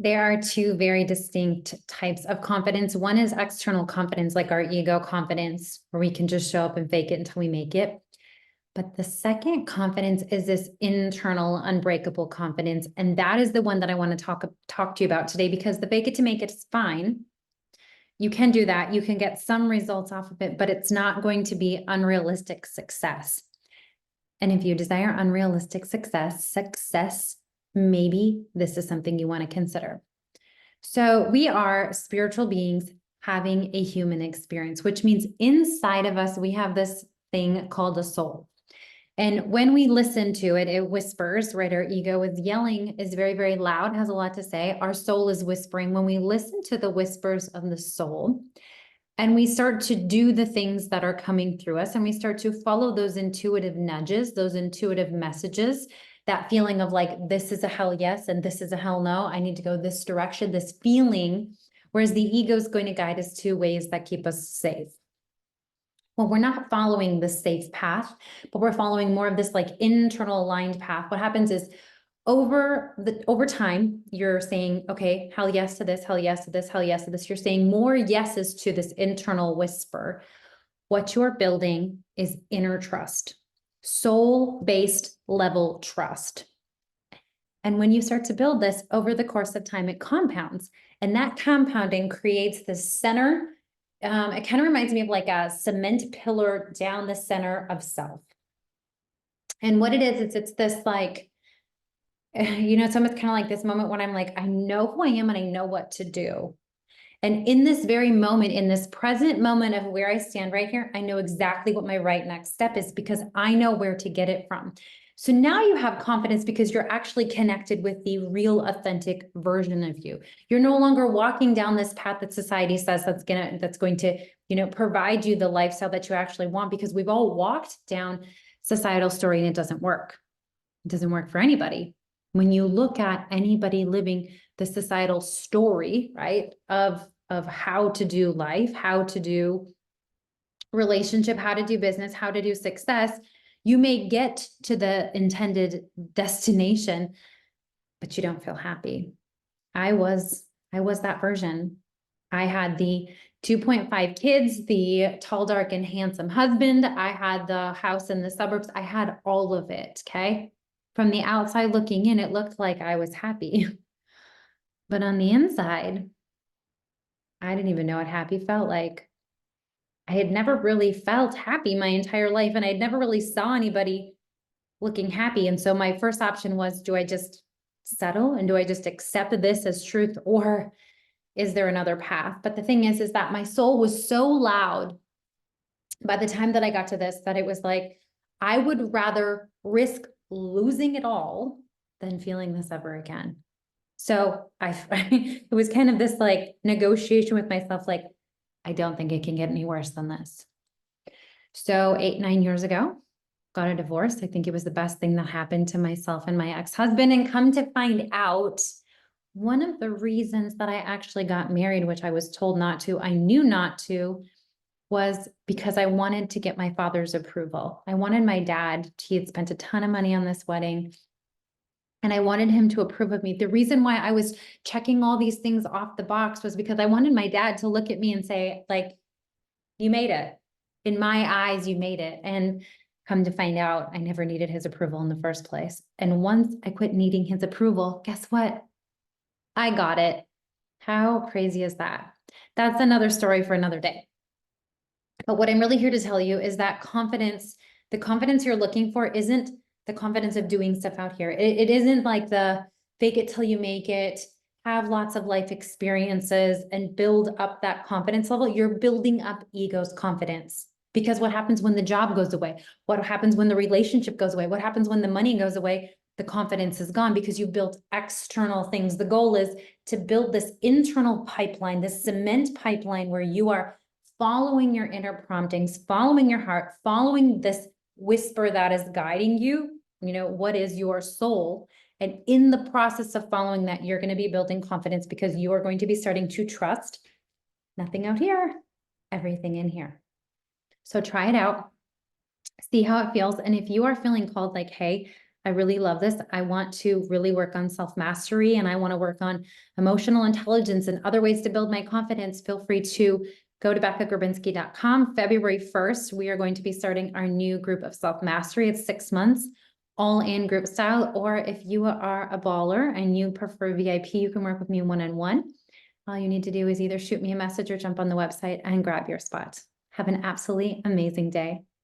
there are two very distinct types of confidence. One is external confidence, like our ego confidence, where we can just show up and fake it until we make it. But the second confidence is this internal, unbreakable confidence. And that is the one that I want to talk to you about today, because the fake it to make it is fine. You can do that. You can get some results off of it, but it's not going to be unrealistic success. And if you desire unrealistic success, maybe this is something you want to consider. So we are spiritual beings having a human experience, which means inside of us, we have this thing called a soul. And when we listen to it, it whispers, right? Our ego is yelling, is very, very loud, has a lot to say. Our soul is whispering. When we listen to the whispers of the soul, and we start to do the things that are coming through us, and we start to follow those intuitive nudges, those intuitive messages, that feeling of like, this is a hell yes, and this is a hell no. I need to go this direction, this feeling, whereas the ego is going to guide us to ways that keep us safe. Well, we're not following the safe path, but we're following more of this like internal aligned path. What happens is over time, you're saying, okay, hell yes to this, hell yes to this, hell yes to this. You're saying more yeses to this internal whisper. What you're building is inner trust, soul-based level trust. And when you start to build this over the course of time, it compounds. And that compounding creates this center. It kind of reminds me of like a cement pillar down the center of self. And what it is, it's this like, it's almost kind of like this moment when I'm like, I know who I am and I know what to do. And in this very moment, in this present moment of where I stand right here, I know exactly what my right next step is because I know where to get it from. So now you have confidence because you're actually connected with the real authentic version of you. You're no longer walking down this path that society says that's going to, provide you the lifestyle that you actually want, because we've all walked down societal story and it doesn't work. It doesn't work for anybody. When you look at anybody living the societal story, right, of how to do life, how to do relationship, how to do business, how to do success, you may get to the intended destination, but you don't feel happy. I was that version. I had the 2.5 kids, the tall, dark, and handsome husband. I had the house in the suburbs. I had all of it, okay? From the outside looking in, it looked like I was happy. But on the inside, I didn't even know what happy felt like. I had never really felt happy my entire life, and I'd never really saw anybody looking happy. And so my first option was, do I just settle and do I just accept this as truth, or is there another path? But the thing is that my soul was so loud by the time that I got to this, that it was like, I would rather risk losing it all than feeling this ever again. So it was kind of this like negotiation with myself, like, I don't think it can get any worse than this. So 8-9 years ago, got a divorce. I think it was the best thing that happened to myself and my ex-husband. And come to find out, one of the reasons that I actually got married, which I was told not to, I knew not to, was because I wanted to get my father's approval. I wanted my dad, he had spent a ton of money on this wedding, and I wanted him to approve of me. The reason why I was checking all these things off the box was because I wanted my dad to look at me and say, like, you made it. In my eyes, you made it. And come to find out, I never needed his approval in the first place. And once I quit needing his approval, guess what? I got it. How crazy is that? That's another story for another day. But what I'm really here to tell you is that confidence, the confidence you're looking for isn't the confidence of doing stuff out here. It isn't like the fake it till you make it, have lots of life experiences and build up that confidence level. You're building up ego's confidence. Because what happens when the job goes away? What happens when the relationship goes away? What happens when the money goes away? The confidence is gone because you built external things. The goal is to build this internal pipeline, this cement pipeline where you are following your inner promptings, following your heart, following this whisper that is guiding you, what is your soul? And in the process of following that, you're going to be building confidence because you are going to be starting to trust nothing out here, everything in here. So try it out, see how it feels. And if you are feeling called like, hey, I really love this. I want to really work on self-mastery and I want to work on emotional intelligence and other ways to build my confidence. Feel free to go to BeccaGrabinski.com. February 1st, we are going to be starting our new group of self-mastery. It's 6 months, all in group style. Or if you are a baller and you prefer VIP, you can work with me one-on-one. All you need to do is either shoot me a message or jump on the website and grab your spot. Have an absolutely amazing day.